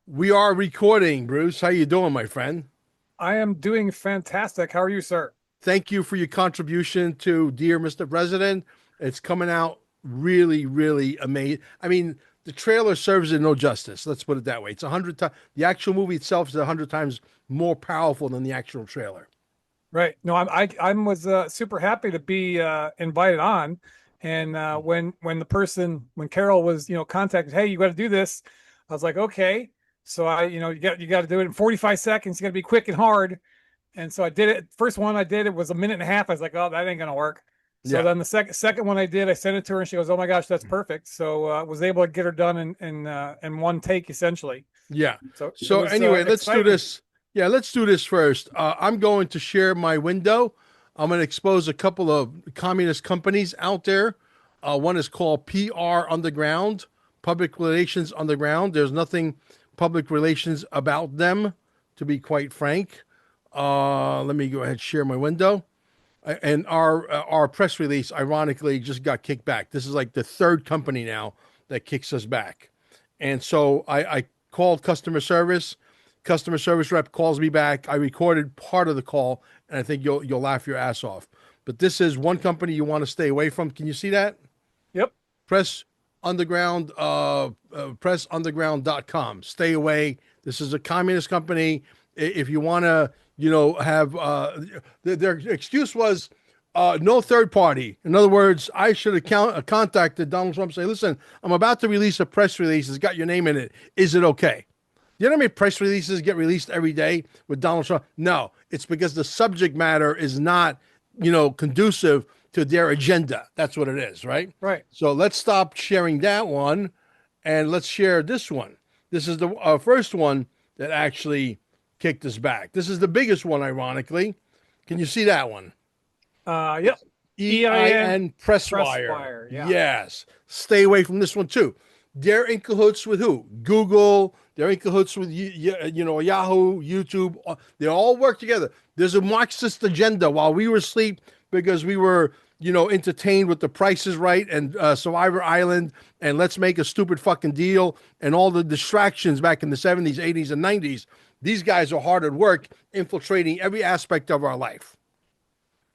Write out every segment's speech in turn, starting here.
We are recording, Bruce. How you doing, my friend? I am doing fantastic. How are you, sir? Thank you for your contribution to Dear Mr. President. It's coming out really, really amazing. I mean, the trailer serves it no justice. Let's put it that way. It's 100 times. The actual movie itself is 100 times more powerful than the actual trailer. Right. No, I was super happy to be invited on, and when the person when Carol was contacted, hey, you got to do this. I was like, okay. So you got to do it in 45 seconds. You got to be quick and hard. And so I did it. First one I did it was a minute and a half. I was like, oh, that ain't gonna work. So Yeah, then the second one I did, I sent it to her, and she goes, oh my gosh, that's perfect. So was able to get her done in one take essentially. yeah. So it So was anyway, let's do exciting. this. Yeah, let's do this first. I'm going to share my window. I'm going to expose a couple of communist companies out there. One is called PR Underground, Public Relations Underground. There's nothing public relations about them, to be quite frank. Let me go ahead and share my window. And our press release, ironically, just got kicked back. This is like the third company now that kicks us back. And so I called customer service. Customer service rep calls me back. I recorded part of the call, and I think you'll laugh your ass off. But this is one company you want to stay away from. Can you see that? Yep. Press Underground, pressunderground.com. Stay away. This is a communist company. If you want to, have their excuse was no third party. In other words, I should have contacted Donald Trump and say, listen, I'm about to release a press release. It's got your name in it. Is it okay? You know how many press releases get released every day with Donald Trump? No, it's because the subject matter is not, conducive to their agenda. That's what it is, right? Right. So let's stop sharing that one and let's share this one. This is the first one that actually kicked us back. This is the biggest one, ironically. Can you see that one? Yep. It's EIN EIN Press press Wire. wire. Yeah. Yes. Stay away from this one too. They're in cahoots with who? Google. They're in cahoots with Yahoo, YouTube. They all work together. There's a Marxist agenda while we were asleep because we were entertained with The Price is Right and Survivor Island and Let's Make a Stupid Fucking Deal and all the distractions back in the 70s, 80s, and 90s. These guys are hard at work infiltrating every aspect of our life.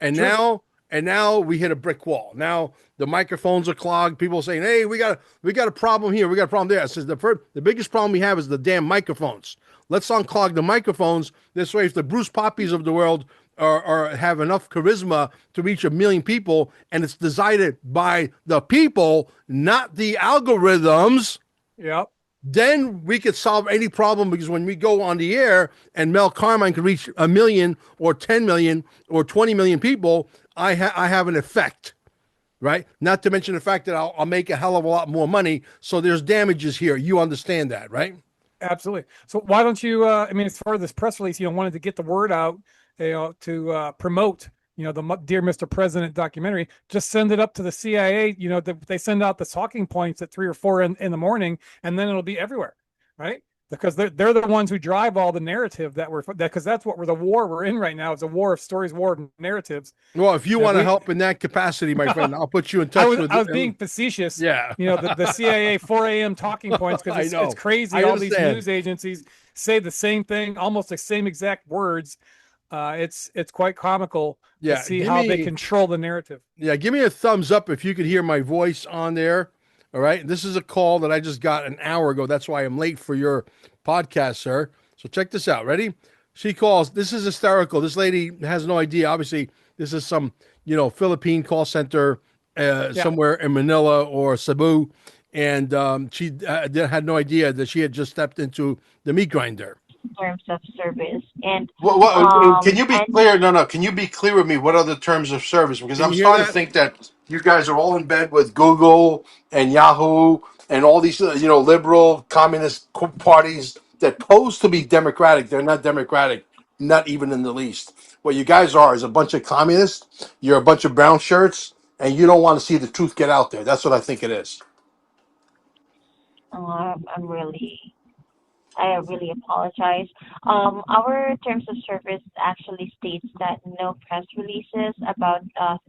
And True. now we hit a brick wall. Now the microphones are clogged. People are saying, "Hey, we got a problem here. We got a problem there." I says the biggest problem we have is the damn microphones. Let's unclog the microphones. This way, if the Bruce Poppies of the world are have enough charisma to reach 1 million people, and it's decided by the people, not the algorithms, Yep. then we could solve any problem because when we go on the air and Mel Carmine can reach 1 million or 10 million or 20 million people, I have an effect, right? Not to mention the fact that I'll make a hell of a lot more money. So there's damages here. You understand that, right? Absolutely. So why don't you? I mean, as far as this press release, wanted to get the word out, to promote, the Dear Mr. President documentary. Just send it up to the CIA. They send out the talking points at 3 or 4 in the morning, and then it'll be everywhere, right? Because they're the ones who drive all the narrative because that's what the war we're in right now. It's a war of stories, war of narratives. Well, if you And if want to we, help in that capacity, my friend, I'll put you in I touch was with. I was being facetious. Yeah, The CIA 4 a.m. talking points because I it's know. crazy. I All these understand. news agencies say the same thing, almost the same exact words. It's quite comical to Yeah, see how they control the narrative. give me a thumbs up if you could hear my voice on there. All right. This is a call that I just got an hour ago. That's why I'm late for your podcast, sir. So check this out. Ready? She calls. This is hysterical. This lady has no idea. Obviously, this is some, Philippine call center Yeah. somewhere in Manila or Cebu. And she had no idea that she had just stepped into the meat grinder. terms of service. And Can you be and clear? No, no. Can you be clear with me? What are the terms of service? Because Can I'm you hear starting to that? think that you guys are all in bed with Google and Yahoo and all these, liberal communist parties that pose to be democratic. They're not democratic, not even in the least. What you guys are is a bunch of communists. You're a bunch of brown shirts, and you don't want to see the truth get out there. That's what I think it is. I'm really, I really apologize. Our terms of service actually states that no press releases about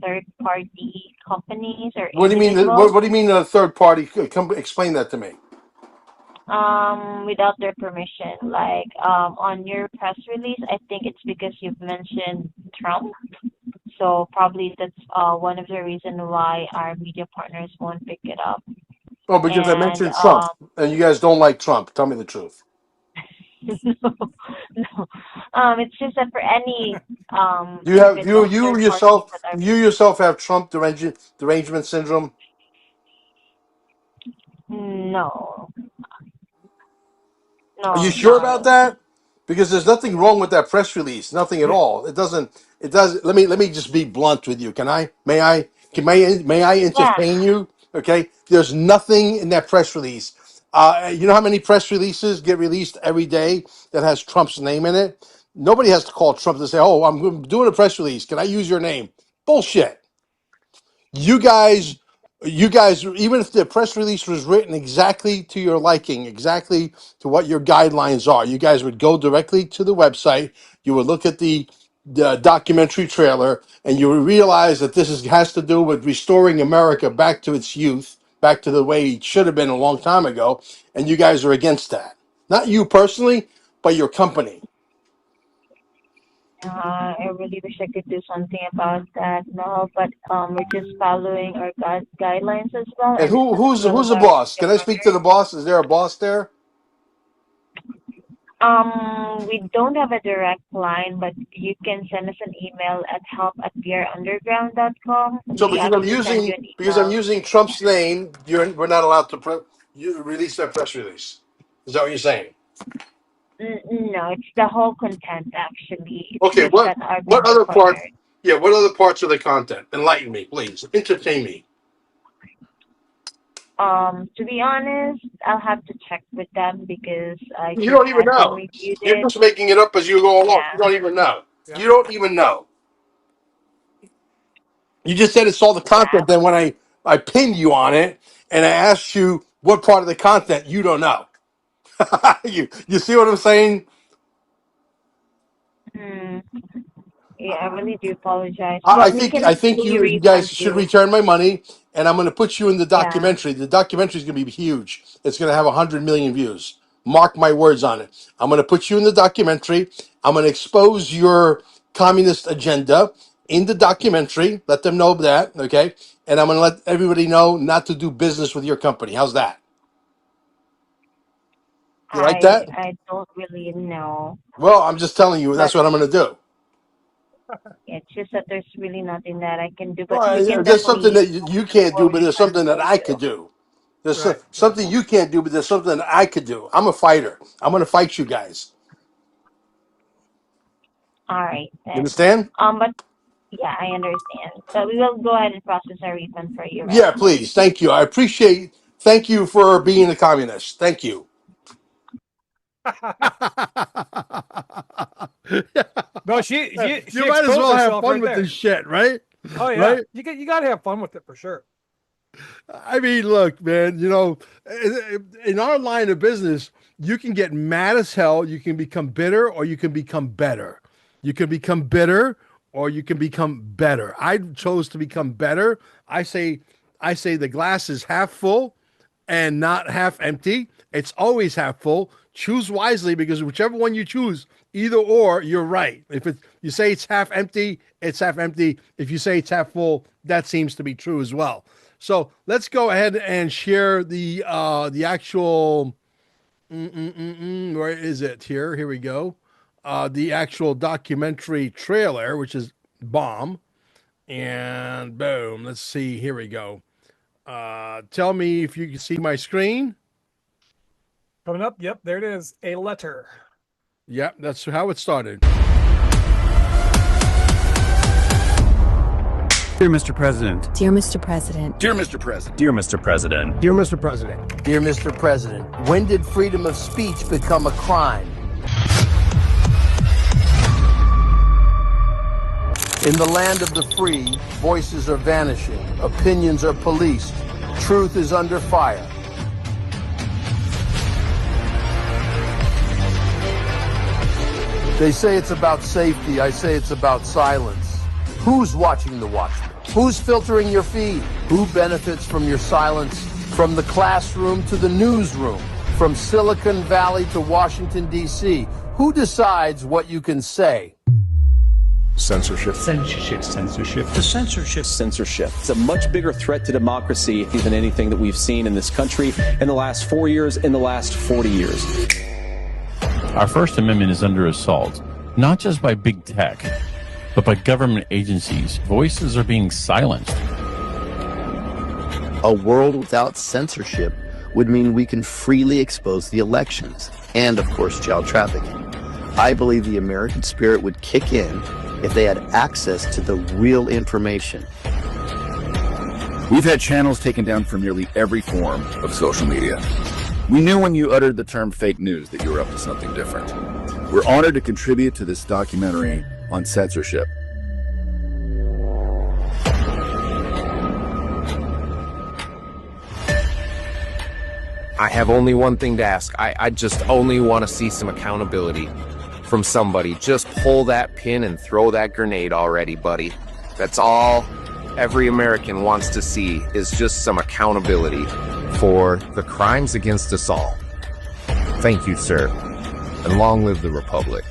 third-party companies or What do you mean? individuals. What do you mean? A third party? Come explain that to me. Without their permission. Like on your press release, I think it's because you've mentioned Trump. So probably that's one of the reasons why our media partners won't pick it up. Oh, because I And mentioned Trump, and you guys don't like Trump. Tell me the truth. no, no. It's just that for any You have service of you third parties yourself that are you yourself have Trump derangement syndrome. no, Are you no, sure not about really. that? Because there's nothing wrong with that press release. Nothing at all. It doesn't. It does. Let me just be blunt with you. Can I? May I? May I Yeah, entertain you? Okay. There's nothing in that press release. You know how many press releases get released every day that has Trump's name in it? Nobody has to call Trump to say, "Oh, I'm doing a press release. Can I use your name?" Bullshit. you guys you guys, even if the press release was written exactly to your liking, exactly to what your guidelines are, you guys would go directly to the website, you would look at the documentary trailer, and you would realize that has to do with restoring America back to its youth, back to the way it should have been a long time ago, and you guys are against that. Not you personally, but your company. I really wish I could do something about that now, but we're just following our guidelines as well, And and this as well as who's the our boss? media Can I speak to partners. the boss? Is there a boss there? We don't have a direct line, but you can send us an email at help@weareunderground.com. So We actually send you an because I'm email. using Trump's name, we're not allowed to release that press release. Is that what you're saying? No, it's the whole content actually. It's Okay, just that our what media other part? partners. Yeah, what other parts of the content? Enlighten me, please. Entertain me. To be honest, I'll have to check with them because I You just don't even had them know. reviewed You're it. just making it up as you go along. You Yeah. don't even know. Yeah. You don't even know. You just said it's all the Yeah. content. Then when I pinned you on it and I asked you what part of the content, you don't know. You see what I'm saying? Hmm. Yeah, I really do apologize. I Well, we think can I think fully you guys refund should you. return my money, and I'm going to put you in the Yeah. documentary. The documentary is going to be huge. It's going to have 100 million views. Mark my words on it. I'm going to put you in the documentary. I'm going to expose your communist agenda in the documentary. Let them know that, okay? And I'm going to let everybody know not to do business with your company. How's that? You like that? I don't really know, Well, I'm just telling you. but That's what I'm going to do. it's just that there's really nothing that I can do. But we Well, can there's something definitely that you can't do, but there's refund something that for I you. could do. There's Right. Right. something you can't do, but there's something that I could do. I'm a fighter. I'm going to fight you guys. All right You then. understand? But yeah, I understand. So we will go ahead and process a refund for you right Yeah, away. please. Thank you. I appreciate. Thank you for being a communist. Thank you. No, she You might as exposed well have herself fun right with there. this shit, right? Oh yeah, Right? you got to have fun with it for sure. I mean, look, man, in our line of business, you can get mad as hell, you can become bitter, or you can become better. You can become bitter or you can become better. I chose to become better. I say the glass is half full and not half empty. It's always half full. Choose wisely because whichever one you choose, either or, you're right. If you say it's half empty, it's half empty. If you say it's half full, that seems to be true as well. So let's go ahead and share the actual. Where is it? Here we go. The actual documentary trailer, which is bomb, and boom. Let's see. Here we go. Tell me if you can see my screen. Coming up, yep, there it is. A letter. Yep, that's how it started. Dear Mr. President. Dear Mr. President. Dear Mr. President. Dear Mr. President. Dear Mr. President. Dear Mr. President, when did freedom of speech become a crime? In the land of the free, voices are vanishing, opinions are policed, truth is under fire. They say it's about safety, I say it's about silence. Who's watching the watchmen? Who's filtering your feed? Who benefits from your silence? From the classroom to the newsroom, From Silicon Valley to Washington, D.C., who decides what you can say? Censorship. Censorship. Censorship. The censorship. Censorship. It's a much bigger threat to democracy than anything that we've seen in this country in the last 4 years, in the last 40 years. Our First Amendment is under assault, not just by big tech, but by government agencies. Voices are being silenced. A world without censorship would mean we can freely expose the elections and, of course, child trafficking. I believe the American spirit would kick in if they had access to the real information. We've had channels taken down from nearly every form of social media. We knew when you uttered the term fake news that you were up to something different. We're honored to contribute to this documentary on censorship. I have only one thing to ask. I just only want to see some accountability from somebody. Just pull that pin and throw that grenade already, buddy. That's all every American wants to see, is just some accountability for the crimes against us all. Thank you, sir. And long live the Republic.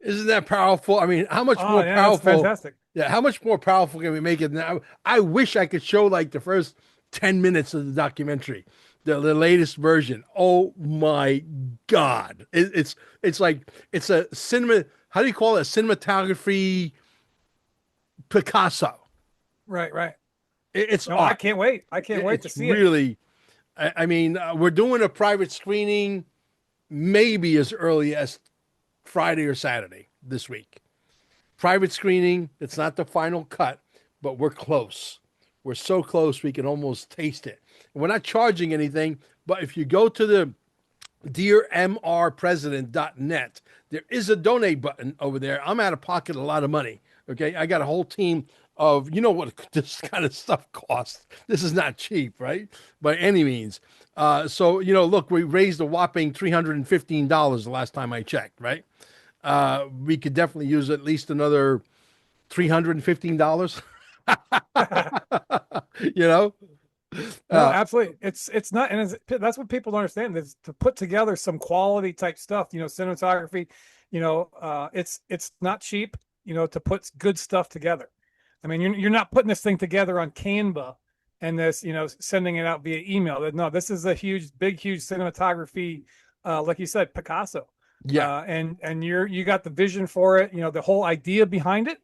Isn't that powerful? I mean, how much more yeah, powerful? that's fantastic. Yeah, how much more powerful can we make it now? I wish I could show like the first 10 minutes of the documentary, the latest version. Oh my God. It's like, it's a cinema, how do you call it? A cinematography Picasso. Right. It's No, art. I can't wait. I can't wait to see it. Really, I mean, we're doing a private screening maybe as early as Friday or Saturday this week. Private screening. It's not the final cut, but we're close. We're so close we can almost taste it. We're not charging anything, but if you go to the dearmrpresident.net, there is a donate button over there. I'm out of pocket a lot of money. Okay. I got a whole team of, you know what this kind of stuff costs. This is not cheap, right? By any means. So, you know, look, we raised a whopping $315 the last time I checked, right? We could definitely use at least another $315. You know? No, absolutely. It's not, and that's what people don't understand, is to put together some quality type stuff, you know, cinematography, you know, it's not cheap, you know, to put good stuff together. I mean, you're not putting this thing together on Canva and this, you know, sending it out via email. No, this is a huge cinematography, like you said, Picasso. Yeah. And you got the vision for it, you know, the whole idea behind it.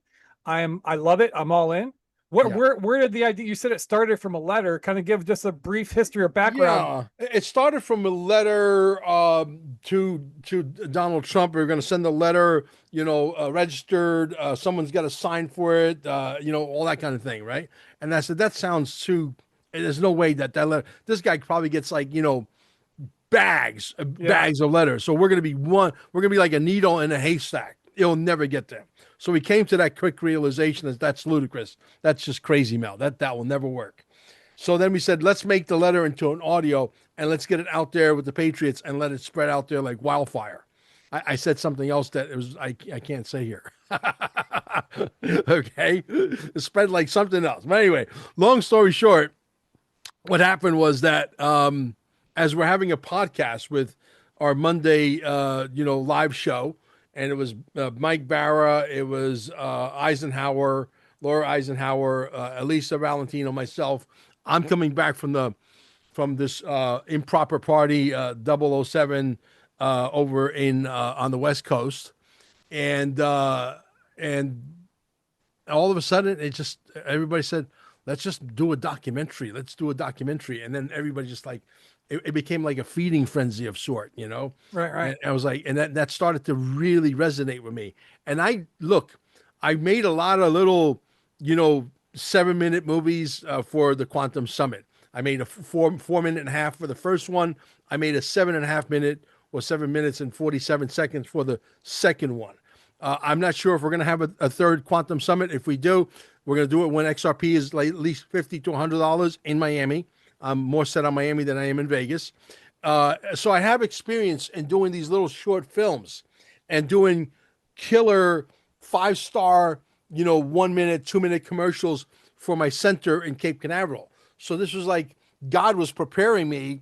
I love it. I'm all in. Where did the idea? You said it started from a letter. Kind of give just a brief history or background. Yeah, it started from a letter to Donald Trump. We were going to send a letter, you know, registered. Someone's got to sign for it, you know, all that kind of thing, right? And I said that sounds too. There's no way that letter. This guy probably gets like, you know, bags of letters. So we're going to be like a needle in a haystack. It'll never get there. So we came to that quick realization that that's ludicrous. That's just crazy, Mel. That will never work. So then we said, let's make the letter into an audio and let's get it out there with the Patriots and let it spread out there like wildfire. I said something else that I can't say here. Okay. It spread like something else. But anyway, long story short, what happened was that as we're having a podcast with our Monday live show, and it was Mike Barra, it was Eisenhower, Laura Eisenhower, Elisa Valentino, myself. I'm coming back from this improper party 007 over in on the West Coast, and all of a sudden everybody said, let's just do a documentary. Let's do a documentary, and then everybody just like. It became like a feeding frenzy of sort, you know? Right. And I was like, and that started to really resonate with me. And I made a lot of little, 7-minute movies for the Quantum Summit. I made a 4.5 minute for the first one. I made a 7.5 minute or 7 minutes and 47 seconds for the second one. I'm not sure if we're going to have a third Quantum Summit. If we do, we're going to do it when XRP is like at least $50 to $100 in Miami. I'm more set on Miami than I am in Vegas. So I have experience in doing these little short films and doing killer 5-star, 1 minute, 2 minute commercials for my center in Cape Canaveral. So this was like God was preparing me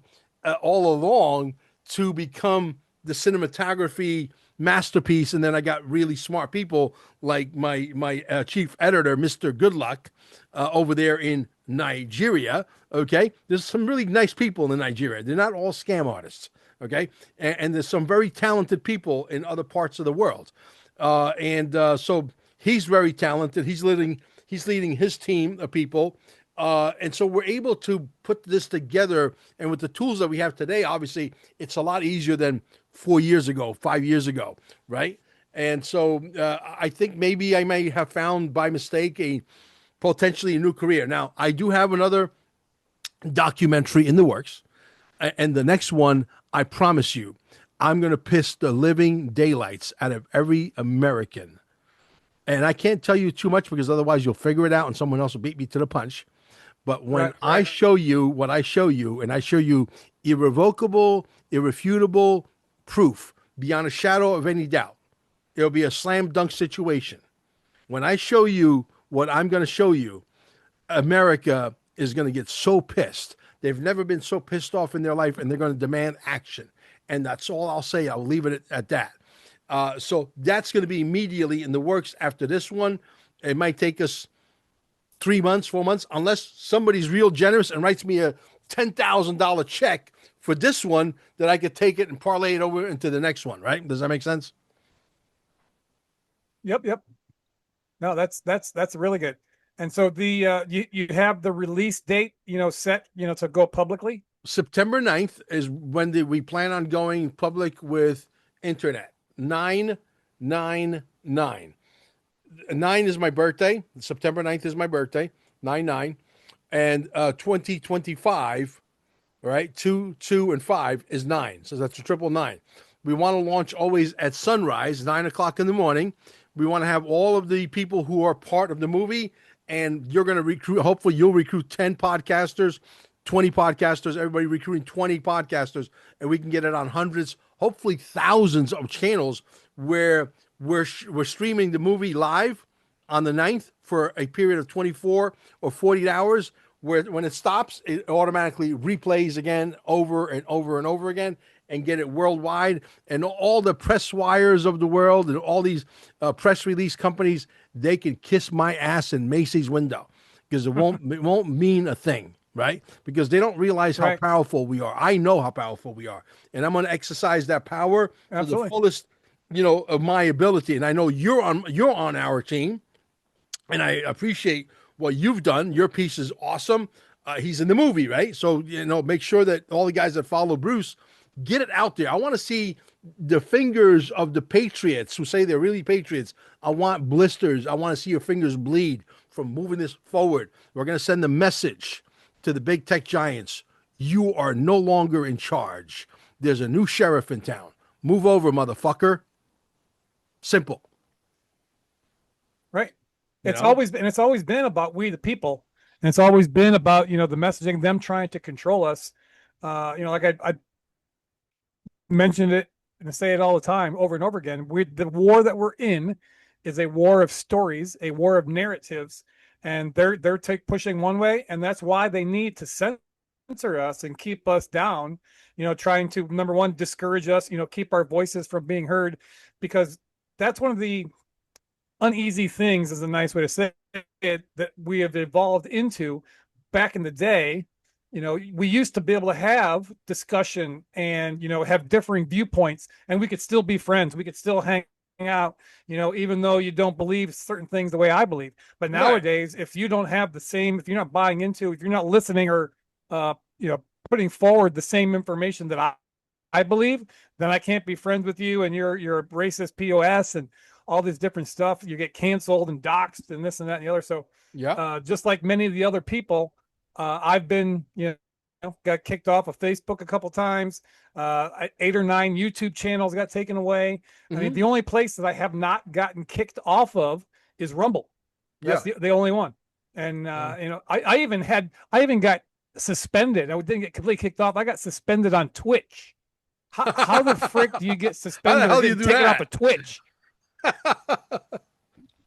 all along to become the cinematography masterpiece. And then I got really smart people like my chief editor, Mr. Goodluck, over there in Nigeria. Okay, there's some really nice people in Nigeria. They're not all scam artists. Okay, and there's some very talented people in other parts of the world. So he's very talented. He's leading his team of people. And so we're able to put this together. And with the tools that we have today, obviously, it's a lot easier than 4 years ago, 5 years ago, right? And so I think maybe I may have found by mistake potentially a new career. Now, I do have another documentary in the works. And the next one, I promise you, I'm going to piss the living daylights out of every American. And I can't tell you too much because otherwise you'll figure it out and someone else will beat me to the punch. But when I show you what I show you, and I show you irrevocable, irrefutable proof beyond a shadow of any doubt, it'll be a slam dunk situation. When I show you what I'm going to show you, America is going to get so pissed. They've never been so pissed off in their life, and they're going to demand action. And that's all I'll say. I'll leave it at that. So that's going to be immediately in the works after this one. It might take us 3 months, 4 months, unless somebody's real generous and writes me a $10,000 check for this one, that I could take it and parlay it over into the next one. Right? Does that make sense? Yep. No, that's really good. And so the you have the release date, set, to go publicly. September 9th is when we plan on going public with internet. 999. 9 is my birthday. September 9th is my birthday. 99. And 2025, right? 2, 2, and 5 is 9. So that's a 999. We want to launch always at sunrise, 9 o'clock in the morning. We want to have all of the people who are part of the movie, and you're going to recruit, hopefully you'll recruit 10 podcasters, 20 podcasters, everybody recruiting 20 podcasters, and we can get it on hundreds, hopefully thousands of channels where we're streaming the movie live on the 9th for a period of 24 or 40 hours, where when it stops, it automatically replays again over and over and over again, and get it worldwide. And all the press wires of the world and all these press release companies, they can kiss my ass in Macy's window, because it won't mean a thing, right? Because they don't realize how powerful we are. I know how powerful we are, and I'm going to exercise that power to the fullest, of my ability. And I know you're on our team, and I appreciate what you've done. Your piece is awesome. He's in the movie, right? So, make sure that all the guys that follow Bruce get it out there. I want to see the fingers of the patriots who say they're really patriots. I want blisters. I want to see your fingers bleed from moving this forward. We're going to send the message to the big tech giants. You are no longer in charge. There's a new sheriff in town. Move over, motherfucker. Simple. Right. It's always been about we the people. And it's always been about, the messaging, them trying to control us. Like I mentioned it and I say it all the time, over and over again. The war that we're in is a war of stories, a war of narratives, and they're pushing one way, and that's why they need to censor us and keep us down. Trying to, number one, discourage us. Keep our voices from being heard, because that's one of the uneasy things, is a nice way to say it, that we have evolved into. Back in the day, we used to be able to have discussion and, have differing viewpoints, and we could still be friends. We could still hang out, even though you don't believe certain things the way I believe. But nowadays, if you don't have the same, if you're not buying into, if you're not listening or, putting forward the same information that I believe, then I can't be friends with you, and you're a racist POS and all this different stuff. You get canceled and doxxed and this and that and the other. So just like many of the other people, I've been, got kicked off of Facebook a couple times. 8 or 9 YouTube channels got taken away. I mean, the only place that I have not gotten kicked off of is Rumble. That's the only one. And I even got suspended. I didn't get completely kicked off. I got suspended on Twitch. How the frick do you get suspended? How the hell or do you get do taken that? off of Twitch?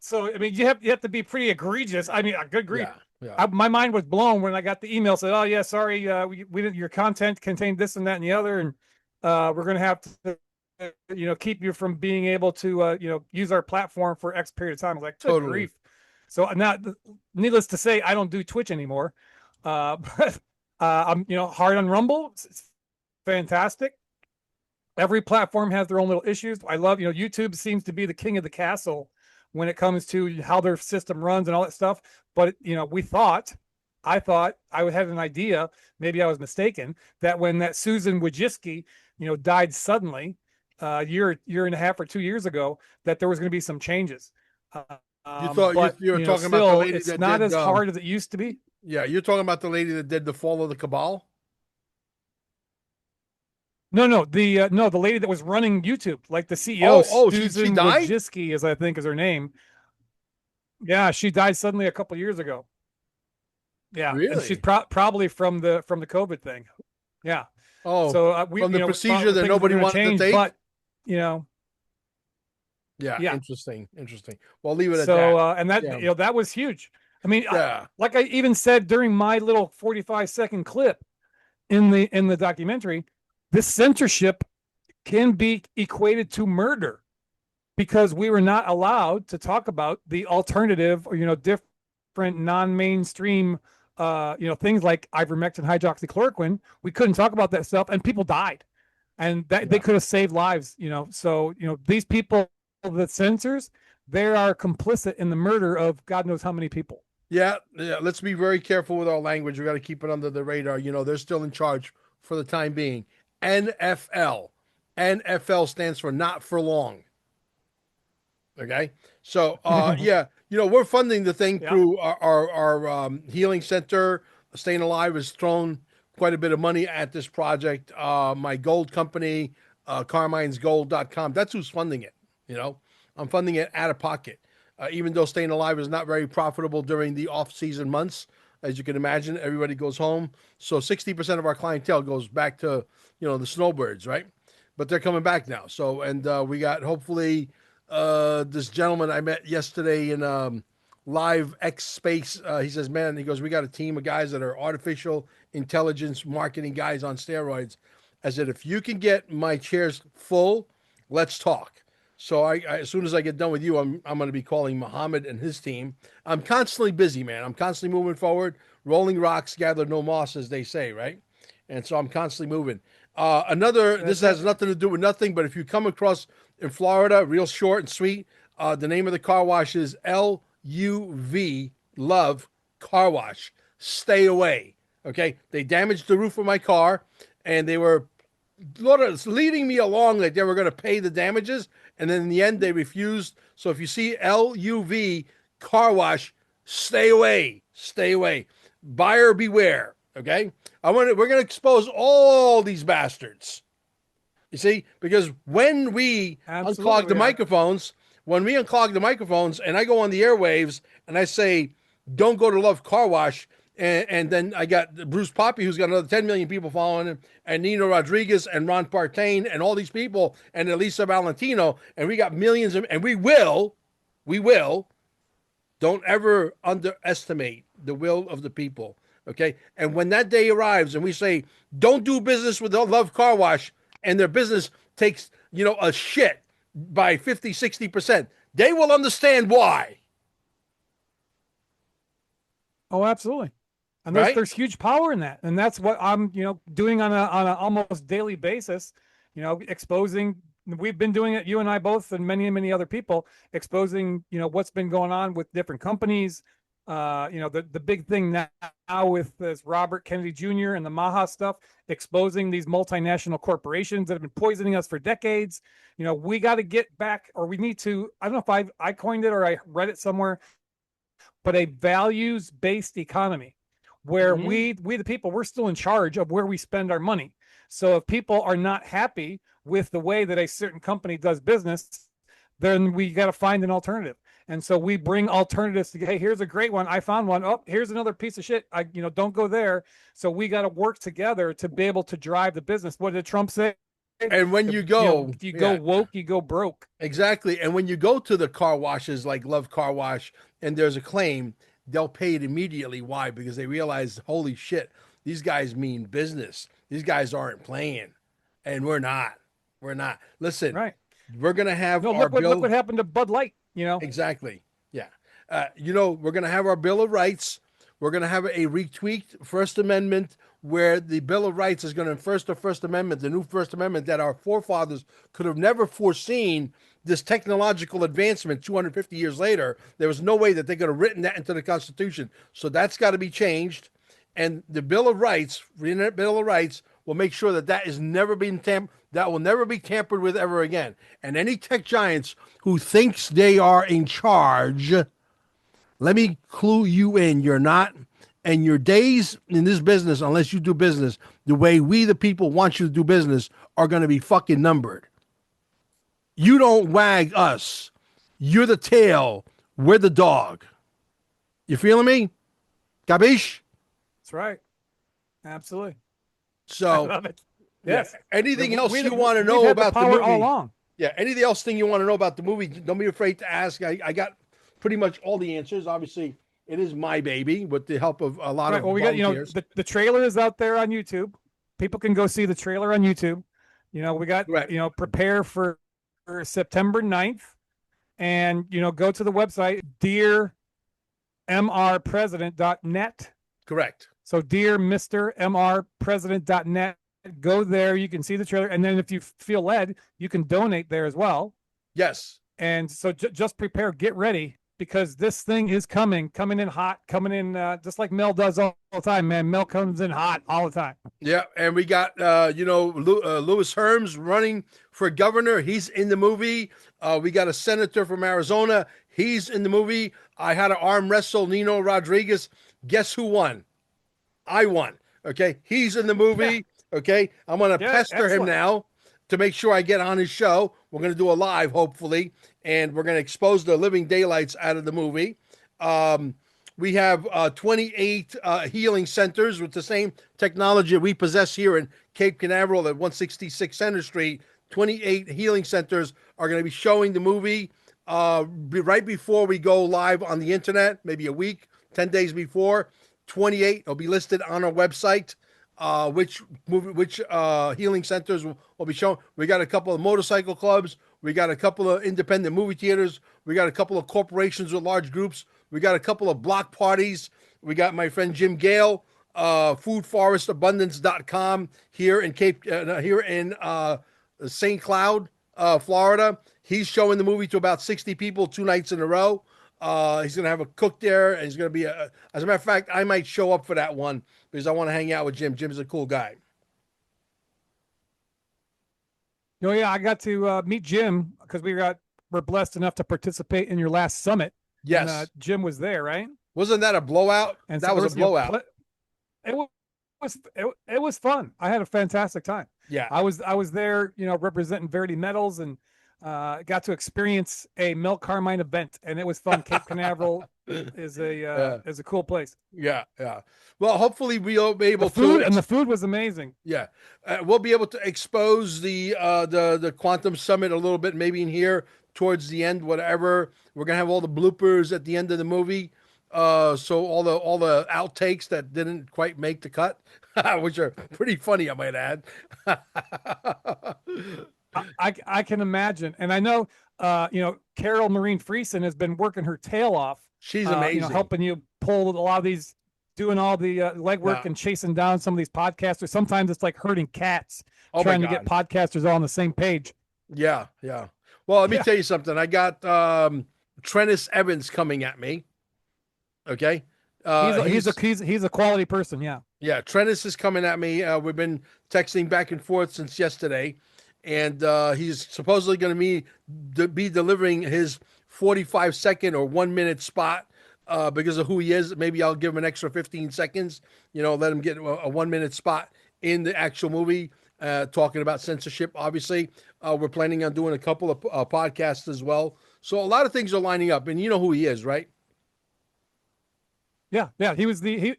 So I mean, you have to be pretty egregious. I mean, good grief. Yeah. My mind was blown when I got the email. Said, "Oh yeah, sorry, we didn't. Your content contained this and that and the other, and we're going to have to, keep you from being able to, use our platform for X period of time." I was like, "Good Totally. grief." So now, needless to say, I don't do Twitch anymore. But I'm, hard on Rumble. It's fantastic. Every platform has their own little issues. I love, YouTube seems to be the king of the castle when it comes to how their system runs and all that stuff. But, I thought I had an idea, maybe I was mistaken, that when that Susan Wojcicki, died suddenly a year and a half or 2 years ago, that there was going to be some changes. You thought but, you were talking still, about the lady it's that not did, as hard as it used to be. Yeah, you're talking about the lady that did the Fall of the Cabal? No, the lady that was running YouTube, like the CEO, she Susan died? Wojcicki, I think is her name. Yeah, she died suddenly a couple years ago. Yeah, Really? and she's probably from the COVID thing. Yeah. Oh, so from the procedure that things nobody were gonna wanted to change, take? but Yeah. Interesting. Well, leave it at that. So and that that was huge. I mean, like I even said during my little 45-second clip in the documentary, this censorship can be equated to murder because we were not allowed to talk about the alternative or different non-mainstream things like ivermectin, hydroxychloroquine. We couldn't talk about that stuff, and people died, and they could have saved lives. So these people that censors, they are complicit in the murder of God knows how many people. Yeah. Let's be very careful with our language. We got to keep it under the radar. They're still in charge for the time being. NFL. NFL stands for not for long. Okay. So, we're funding the thing through our healing center. Staying Alive has thrown quite a bit of money at this project. My gold company, carminesgold.com, that's who's funding it. I'm funding it out of pocket. Even though Staying Alive is not very profitable during the off-season months, as you can imagine, everybody goes home. So 60% of our clientele goes back to, the snowbirds, right? But they're coming back now. So, and we got hopefully this gentleman I met yesterday in Live X Space. He says, man, he goes, we got a team of guys that are artificial intelligence marketing guys on steroids. I said, if you can get my chairs full, let's talk. So I as soon as I get done with you, I'm going to be calling Muhammad and his team. I'm constantly busy, man. I'm constantly moving forward. Rolling rocks gather no moss, as they say, right? And so I'm constantly moving. This has nothing to do with nothing, but if you come across in Florida, real short and sweet, the name of the car wash is LUV, Love Car Wash. Stay away, okay? They damaged the roof of my car, and they were leading me along like they were going to pay the damages, and then in the end they refused. So if you see LUV Car Wash, stay away. Buyer beware. Okay, we're going to expose all these bastards. You see, because when we unclog the microphones, and I go on the airwaves and I say, "Don't go to Love Car Wash," and then I got Bruce Poppy, who's got another 10 million people following him, and Nino Rodriguez and Ron Partain and all these people, and Elisa Valentino, and we got millions of, and we will. Don't ever underestimate the will of the people. Okay. And when that day arrives and we say, don't do business with the Love Car Wash, and their business takes, a shit by 50, 60%, they will understand why. Oh, absolutely. And Right? there's huge power in that. And that's what I'm, doing on a almost daily basis, exposing. We've been doing it, you and I both, and many, many other people, exposing, what's been going on with different companies. The big thing now with this Robert Kennedy Jr. and the Maha stuff, exposing these multinational corporations that have been poisoning us for decades. We got to get back, or we need to, I don't know if I coined it or I read it somewhere, but a values-based economy where we the people, we're still in charge of where we spend our money. So if people are not happy with the way that a certain company does business, then we got to find an alternative. And so we bring alternatives to, hey, here's a great one. I found one. Oh, here's another piece of shit. Don't go there. So we got to work together to be able to drive the business. What did Trump say? And when you go, if you go woke, you go broke. Exactly. And when you go to the car washes like Love Car Wash and there's a claim, they'll pay it immediately. Why? Because they realize, holy shit, these guys mean business. These guys aren't playing. And we're not. We're not. Listen, right. We're going to have our look bill. Look what happened to Bud Light, Exactly. Yeah. We're going to have our Bill of Rights. We're going to have a retweaked First Amendment where the Bill of Rights is going to enforce the First Amendment, the new First Amendment that our forefathers could have never foreseen. This technological advancement 250 years later, there was no way that they could have written that into the Constitution. So that's got to be changed. And the Bill of Rights, Bill of Rights, will make sure that that is never been that will never be tampered with ever again. And any tech giants who thinks they are in charge, let me clue you in, you're not. And your days in this business, unless you do business the way we, the people, want you to do business, are going to be fucking numbered. You don't wag us. You're the tail. We're the dog. You feeling me? Gabish? That's right. Absolutely. So, I love it. Yes. Yeah. Anything else you want to know about the movie? All along. Yeah. Anything else you want to know about the movie? Don't be afraid to ask. I got pretty much all the answers. Obviously, it is my baby with the help of a lot of we volunteers. got, the trailer is out there on YouTube. People can go see the trailer on YouTube. We got, prepare for September 9th and, go to the website, dearmrpresident.net. Correct. So dear Mr. mrpresident.net, go there. You can see the trailer. And then if you feel led, you can donate there as well. Yes. And so just prepare, get ready, because this thing is coming in hot, just like Mel does all the time, man. Mel comes in hot all the time. Yeah, and we got, Louis Herms running for governor. He's in the movie. We got a senator from Arizona. He's in the movie. I had to arm wrestle Nino Rodriguez. Guess who won? I won. Okay, he's in the movie. Yeah. Okay, I'm going to pester him now to make sure I get on his show. We're going to do a live, hopefully, and we're going to expose the living daylights out of the movie. We have 28 healing centers with the same technology that we possess here in Cape Canaveral at 166 Center Street. 28 healing centers are going to be showing the movie right before we go live on the internet, maybe a week, 10 days before. 28 will be listed on our website. Which healing centers will be shown. We got a couple of motorcycle clubs. We got a couple of independent movie theaters. We got a couple of corporations with large groups. We got a couple of block parties. We got my friend Jim Gale, foodforestabundance.com here in St. Cloud, Florida. He's showing the movie to about 60 people 2 nights in a row. He's going to have a cook there, and he's going to be as a matter of fact, I might show up for that one because I want to hang out with Jim. Jim's a cool guy. Oh yeah, I got to meet Jim because we're blessed enough to participate in your last summit. Yes, and, Jim was there, right? Wasn't that a blowout? And that was a blowout. It was fun. I had a fantastic time. Yeah, I was there, representing Verity Metals, and got to experience a Mel Carmine event, and it was fun. Cape Canaveral is a cool place. Yeah. Well, hopefully we'll be able the food was amazing. Yeah, we'll be able to expose the Quantum Summit a little bit, maybe in here towards the end, whatever. We're gonna have all the bloopers at the end of the movie. So all the outtakes that didn't quite make the cut, which are pretty funny, I might add. I can imagine. And I know, Carol Maureen Friesen has been working her tail off. She's amazing. Helping you pull a lot of these, doing all the legwork and chasing down some of these podcasters. Sometimes it's like herding cats, trying to get podcasters all on the same page. Yeah. Well, let me tell you something. I got Trennis Evans coming at me. Okay. He's a quality person. Yeah. Yeah. Trennis is coming at me. We've been texting back and forth since yesterday. And he's supposedly going to be delivering his 45-second or 1-minute spot because of who he is. Maybe I'll give him an extra 15 seconds, let him get a 1-minute spot in the actual movie, talking about censorship. Obviously, we're planning on doing a couple of podcasts as well. So a lot of things are lining up, and you know who he is, right? Yeah, yeah. He was he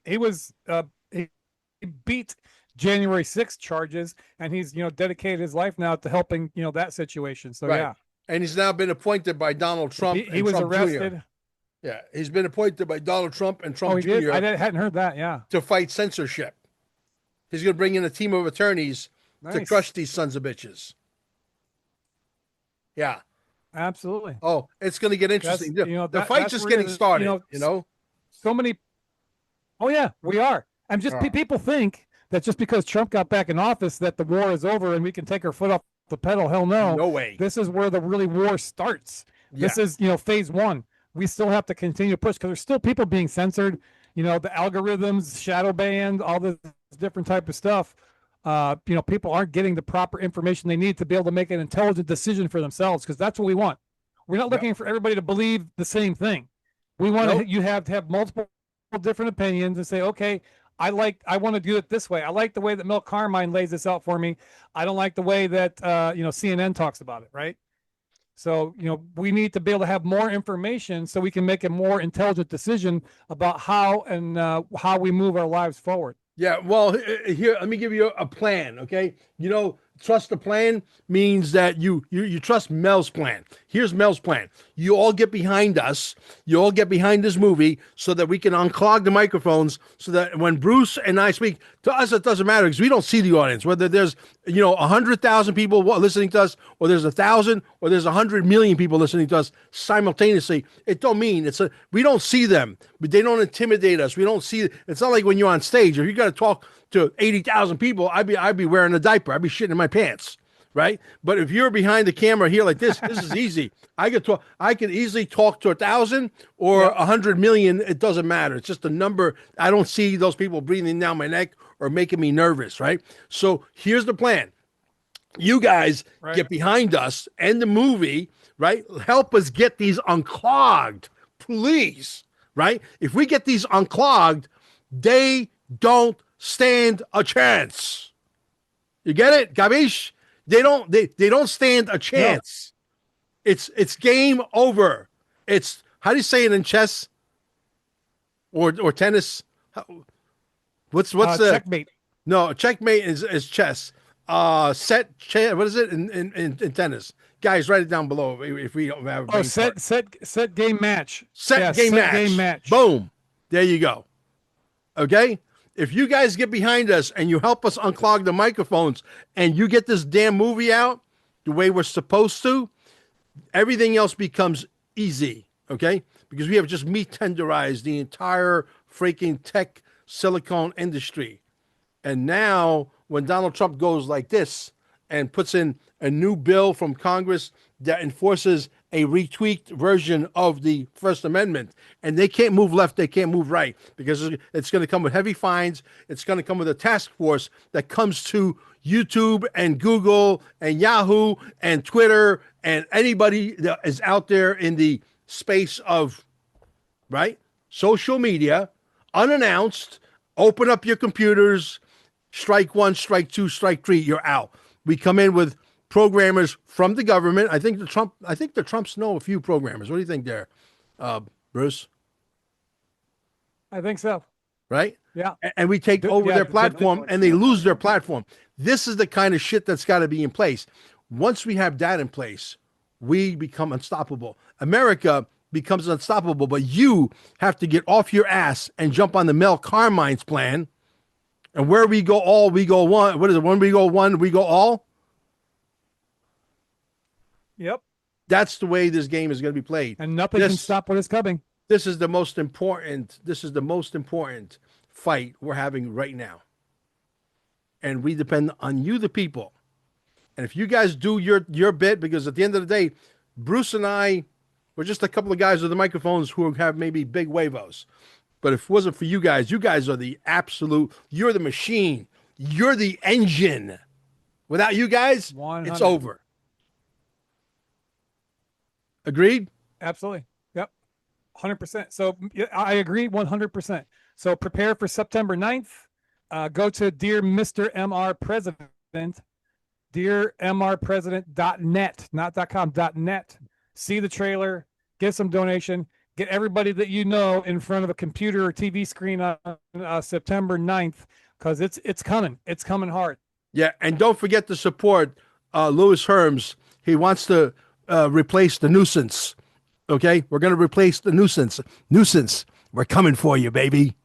beat January 6th charges, and he's dedicated his life now to helping that situation. So Right. yeah, And he's now been appointed by Donald Trump. he and was Trump arrested. Jr. Yeah, he's been appointed by Donald Trump and Trump Oh, he Jr. did. I hadn't heard that. Yeah, to fight censorship. He's going to bring in a team of attorneys to Nice. crush these sons of bitches. Yeah. absolutely. Oh, it's going to get interesting. That's- The that- fight's that's just where getting the- started. So many. Oh yeah, we are. And just people think that just because Trump got back in office that the war is over and we can take our foot off the pedal. Hell no. No way. This is where the really war starts. This is phase one. We still have to continue to push because there's still people being censored. The algorithms, shadow banned, all this different type of stuff. People aren't getting the proper information they need to be able to make an intelligent decision for themselves, because that's what we want. We're not looking for everybody to believe the same thing. We want you have to have multiple different opinions and say, okay, I want to do it this way. I like the way that Mel Carmine lays this out for me. I don't like the way that CNN talks about it, right? So, we need to be able to have more information so we can make a more intelligent decision about how we move our lives forward. Yeah, well, here, let me give you a plan, okay? Trust the plan means that you trust Mel's plan. Here's Mel's plan. You all get behind us. You all get behind this movie so that we can unclog the microphones so that when Bruce and I speak, to us it doesn't matter because we don't see the audience. Whether there's 100,000 people listening to us, or there's 1,000, or there's 100 million people listening to us simultaneously, it don't mean we don't see them, but they don't intimidate us. We don't see. It's not like when you're on stage. If you got to talk to 80,000 people, I'd be wearing a diaper. I'd be shitting in my pants, right? But if you're behind the camera here like this is easy. I could easily talk to 1,000 or 100 million. It doesn't matter. It's just a number. I don't see those people breathing down my neck or making me nervous, right? So here's the plan. You guys get behind us and the movie, right? Help us get these unclogged, please, right? If we get these unclogged, they don't stand a chance. You get it, Gabish? They don't stand a chance. No. It's game over. It's, how do you say it in chess or tennis? What's the checkmate? No, checkmate is chess. What is it in tennis? Guys, write it down below if we don't have. Set game match. Game match. Boom. There you go. Okay. If you guys get behind us and you help us unclog the microphones and you get this damn movie out the way we're supposed to, everything else becomes easy, okay? Because we have just meat tenderized the entire freaking tech silicone industry. And now when Donald Trump goes like this and puts in a new bill from Congress that enforces a retweaked version of the First Amendment, and they can't move left, they can't move right, because it's going to come with heavy fines. It's going to come with a task force that comes to YouTube and Google and Yahoo and Twitter and anybody that is out there in the space of, right, social media, unannounced. Open up your computers, strike one, strike two, strike three, you're out. We come in with programmers from the government. I think the Trumps know a few programmers. What do you think there, Bruce? I think so. Right? Yeah. And we take over their platform and they lose their platform. This is the kind of shit that's got to be in place. Once we have that in place, we become unstoppable. America becomes unstoppable, but you have to get off your ass and jump on the Mel Carmine's plan. And where we go all, we go one. What is it? When we go one, we go all? Yep. That's the way this game is going to be played. And nothing can stop what is coming. This is the most important fight we're having right now. And we depend on you, the people. And if you guys do your bit, because at the end of the day, Bruce and I, we're just a couple of guys with the microphones who have maybe big huevos. But if it wasn't for you guys are the absolute, you're the machine. You're the engine. Without you guys, 100. It's over. Agreed? Absolutely. Yep. 100%. So I agree 100%. So prepare for September 9th. Go to Dear Mr. MR President, dearmrpresident.net, not .com, .net. see the trailer, give some donation, get everybody that you know in front of a computer or TV screen on September 9th, because it's coming. It's coming hard. Yeah, and don't forget to support Louis Herms. He wants to replace the nuisance. Okay, we're going to replace the nuisance. Nuisance, we're coming for you, baby.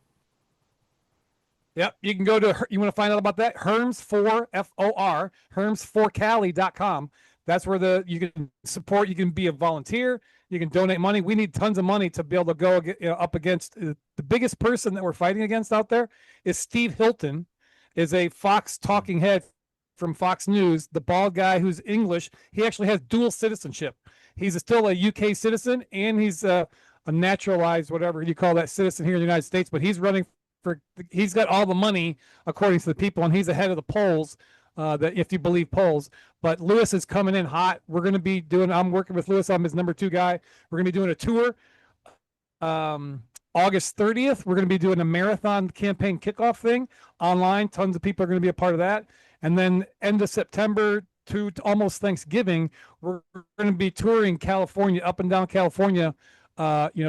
Yep, you can go to, you want to find out about that? Herms4, F-O-R, Herms4Cali.com. That's where you can support, you can be a volunteer, you can donate money. We need tons of money to be able to go up against, the biggest person that we're fighting against out there is Steve Hilton, is a Fox talking head from Fox News, the bald guy who's English. He actually has dual citizenship. He's still a UK citizen, and he's a naturalized, whatever you call that, citizen here in the United States, but he's running he's got all the money according to the people, and he's ahead of the polls, that if you believe polls. But Lewis is coming in hot. We're going to be doing, I'm working with Lewis, I'm his number 2 guy. We're going to be doing a tour August 30th. We're going to be doing a marathon campaign kickoff thing online. Tons of people are going to be a part of that. And then end of September to almost Thanksgiving, we're going to be touring California, up and down California,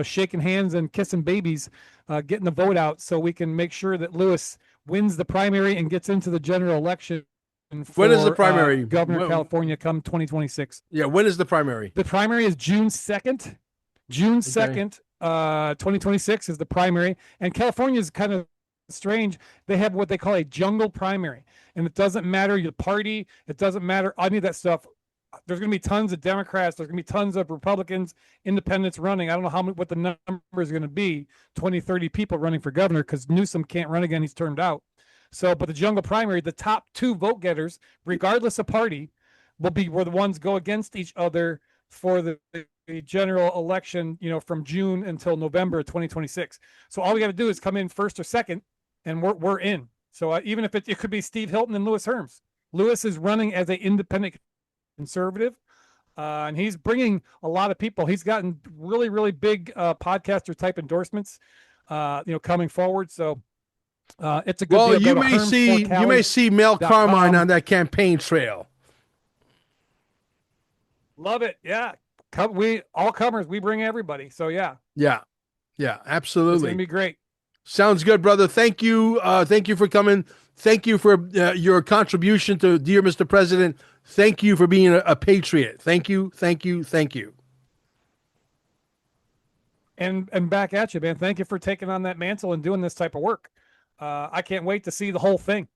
shaking hands and kissing babies, getting the vote out so we can make sure that Lewis wins the primary and gets into the general election. When is the primary? Governor of California come 2026. Yeah, when is the primary? The primary is June 2nd. June 2nd, 2026 is the primary. And California is kind of strange. They have what they call a jungle primary. And it doesn't matter your party. It doesn't matter any of that stuff. There's going to be tons of Democrats. There's going to be tons of Republicans, independents running. I don't know what the number is going to be, 20, 30 people running for governor, because Newsom can't run again. He's turned out. So, but the jungle primary, the top 2 vote getters, regardless of party, were the ones go against each other for the general election, from June until November 2026. So all we got to do is come in first or second, and we're in. So even if it could be Steve Hilton and Louis Herms. Louis is running as an independent conservative, and he's bringing a lot of people. He's gotten really, really big podcaster type endorsements, coming forward. So it's a good deal. You may see Mel Carmine on that campaign trail. Love it. Yeah. We all comers, we bring everybody. So yeah, absolutely. It's gonna be great. Sounds good, brother. Thank you. Thank you for coming. Thank you for your contribution to Dear Mr. President. Thank you for being a patriot. Thank you. And back at you, man. Thank you for taking on that mantle and doing this type of work. I can't wait to see the whole thing.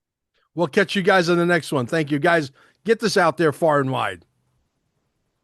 We'll catch you guys on the next one. Thank you, guys. Get this out there far and wide.